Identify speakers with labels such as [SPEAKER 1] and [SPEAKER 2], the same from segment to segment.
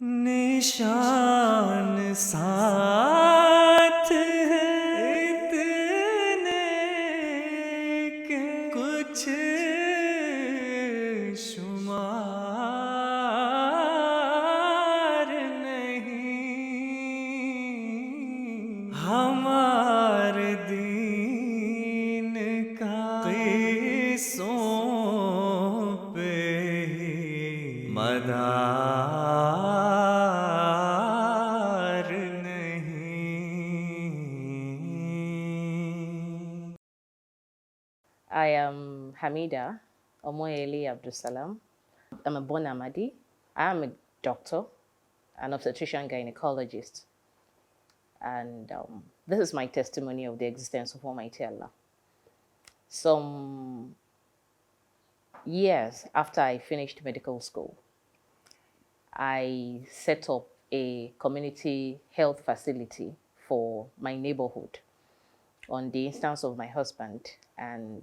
[SPEAKER 1] निशान साथ है इतने के कुछ शुमार नहीं हमारे दीन का क़िस्सों पे मदार नहीं।
[SPEAKER 2] I am Hamida Omoyele Abdusalam. I'm a born Ahmadi. I am a doctor, an obstetrician gynecologist. And this is my testimony of the existence of Almighty Allah. Some years after I finished medical school, I set up a community health facility for my neighborhood on the instance of my husband and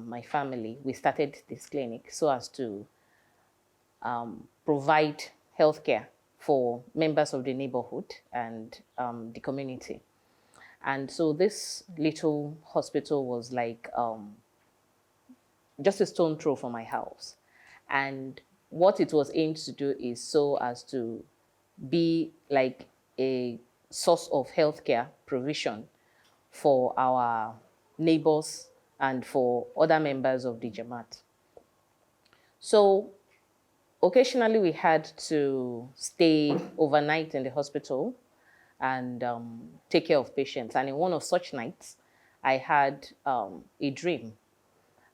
[SPEAKER 2] my family. We started this clinic so as to provide healthcare for members of the neighborhood and the community. And so this little hospital was like just a stone throw from my house. And what it was aimed to do is so as to be like a source of healthcare provision for our neighbors and for other members of the Jamaat. So occasionally we had to stay overnight in the hospital and take care of patients. And in one of such nights, I had a dream.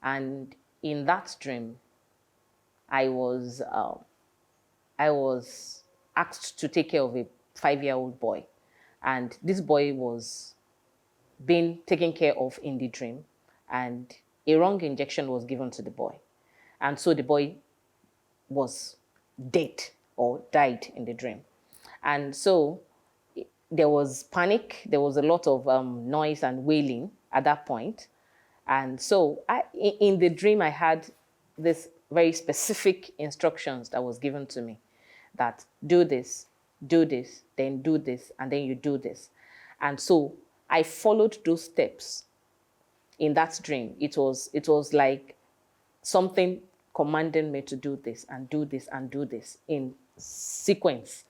[SPEAKER 2] And in that dream, I was asked to take care of a 5-year-old boy. And this boy was being taken care of in the dream, and a wrong injection was given to the boy. And so the boy was dead or died in the dream. And so there was panic. There was a lot of noise and wailing at that point. And so in the dream, I had this very specific instructions that was given to me, that do this, then do this, and then you do this. And so I followed those steps in that dream. It was like something commanding me to do this and do this and do this in sequence.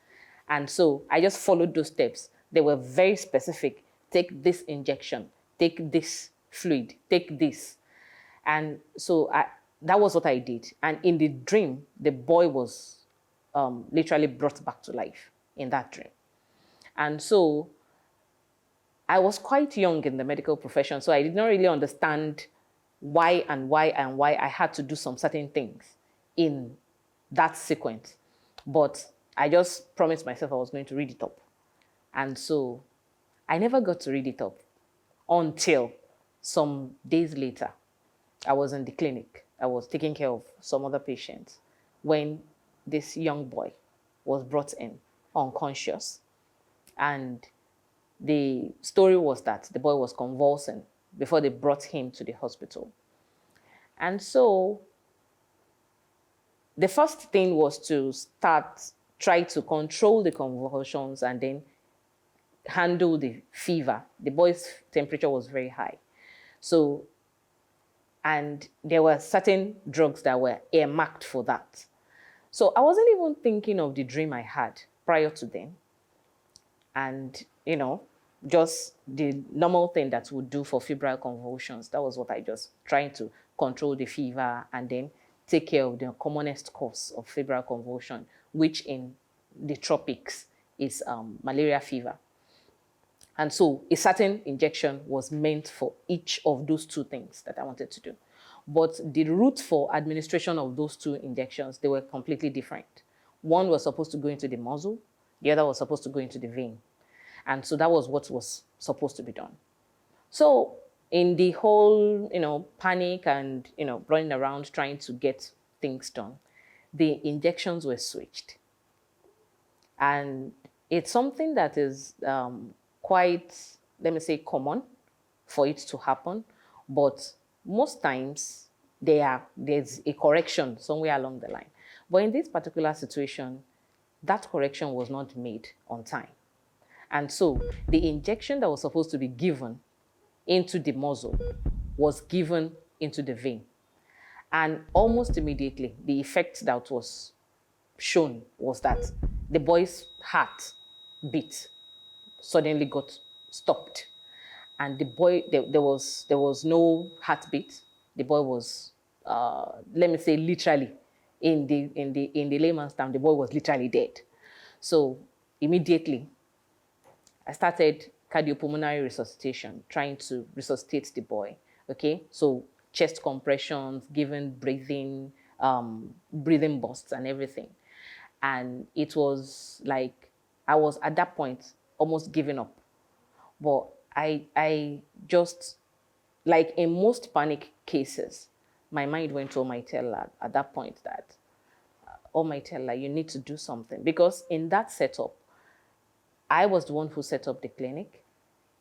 [SPEAKER 2] And so I just followed those steps. They were very specific. Take this injection, take this fluid, take this. And so that was what I did. And in the dream, the boy was literally brought back to life in that dream. And so I was quite young in the medical profession, so I did not really understand why I had to do some certain things in that sequence. But I just promised myself I was going to read it up. And so I never got to read it up until some days later. I was in the clinic. I was taking care of some other patients when this young boy was brought in unconscious. And the story was that the boy was convulsing before they brought him to the hospital. And so the first thing was to try to control the convulsions and then handle the fever. The boy's temperature was very high. So, and there were certain drugs that were earmarked for that. So I wasn't even thinking of the dream I had prior to then. And, you know, just the normal thing that would do for febrile convulsions. That was what I just trying to control the fever and then take care of the commonest cause of febrile convulsion, which in the tropics is malaria fever. And so a certain injection was meant for each of those two things that I wanted to do. But the route for administration of those two injections, they were completely different. One was supposed to go into the muzzle, the other was supposed to go into the vein. And so that was what was supposed to be done. So in the whole, panic and, running around trying to get things done, the injections were switched. And it's something that is quite, let me say, common for it to happen. But most times there's a correction somewhere along the line. But in this particular situation, that correction was not made on time. And so the injection that was supposed to be given into the muscle was given into the vein. And almost immediately, the effect that was shown was that the boy's heart beat suddenly got stopped. And the boy, there was no heartbeat. The boy was, let me say, literally, in the layman's term, the boy was literally dead. So immediately, I started cardiopulmonary resuscitation, trying to resuscitate the boy. Okay, so chest compressions, giving breathing bursts and everything. And it was like I was at that point almost giving up. But I just, like in most panic cases, my mind went to Almighty Allah at that point that, Almighty Allah, you need to do something. Because in that setup, I was the one who set up the clinic.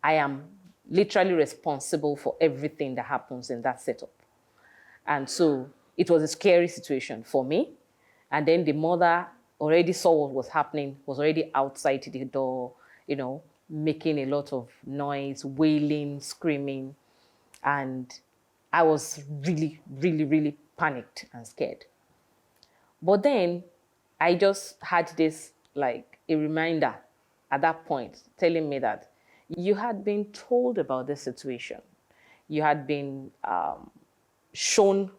[SPEAKER 2] I am literally responsible for everything that happens in that setup. And so it was a scary situation for me. And then the mother already saw what was happening, was already outside the door, making a lot of noise, wailing, screaming. And I was really, really, really panicked and scared. But then I just had this, like, a reminder at that point telling me that you had been told about this situation. You had been shown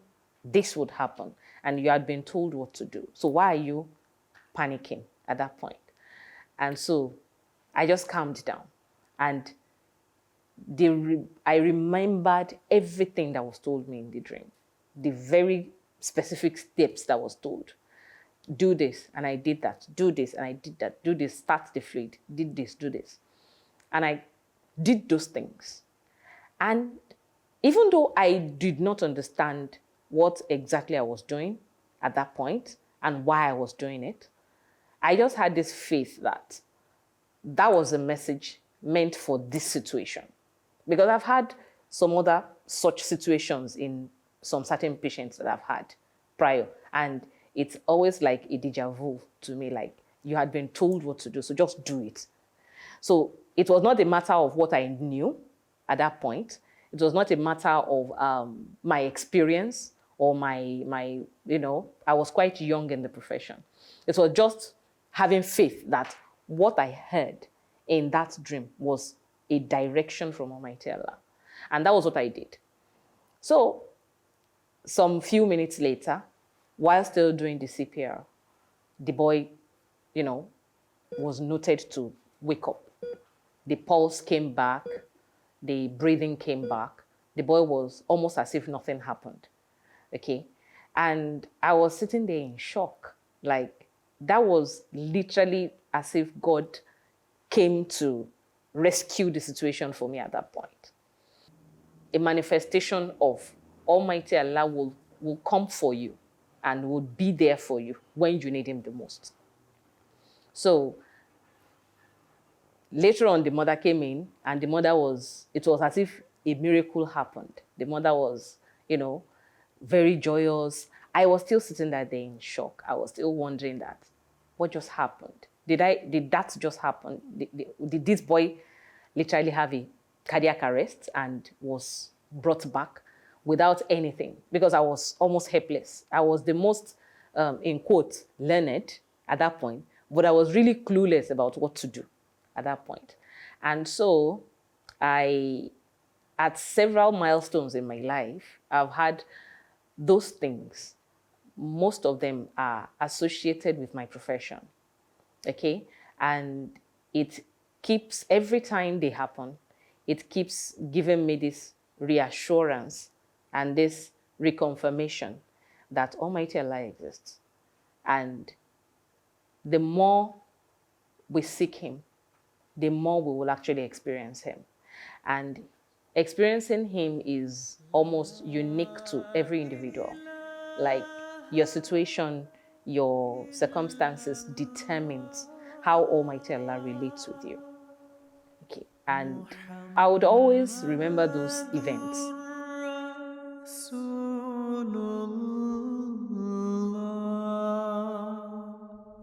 [SPEAKER 2] this would happen, and you had been told what to do. So why are you panicking at that point? And so I just calmed down, and I remembered everything that was told me in the dream, the very specific steps that was told. Do this, and I did that. Do this, and I did that. Do this, start the fluid. Did this, do this. And I did those things. And even though I did not understand what exactly I was doing at that point and why I was doing it, I just had this faith that that was a message meant for this situation. Because I've had some other such situations in some certain patients that I've had prior. And it's always like a deja vu to me, like you had been told what to do, so just do it. So it was not a matter of what I knew at that point. It was not a matter of my experience or my I was quite young in the profession. It was just having faith that what I heard in that dream was a direction from Almighty Allah. And that was what I did. So some few minutes later, while still doing the CPR, the boy, was noted to wake up. The pulse came back, the breathing came back. The boy was almost as if nothing happened. Okay. And I was sitting there in shock. Like, that was literally as if God came to rescue the situation for me at that point. A manifestation of Almighty Allah will come for you and will be there for you when you need him the most. So later on, the mother came in, and it was as if a miracle happened. The mother was, very joyous. I was still sitting there in shock. I was still wondering that, what just happened? Did that just happen? Did this boy literally have a cardiac arrest and was brought back without anything? Because I was almost helpless. I was the most, in quotes, learned at that point, but I was really clueless about what to do at that point. And so at several milestones in my life, I've had those things. Most of them are associated with my profession, okay? And it keeps, every time they happen, it keeps giving me this reassurance and this reconfirmation that Almighty Allah exists. And the more we seek him, the more we will actually experience him. And experiencing him is almost unique to every individual. Like, your situation, your circumstances determines how Almighty Allah relates with you. Okay. And I would always remember those events.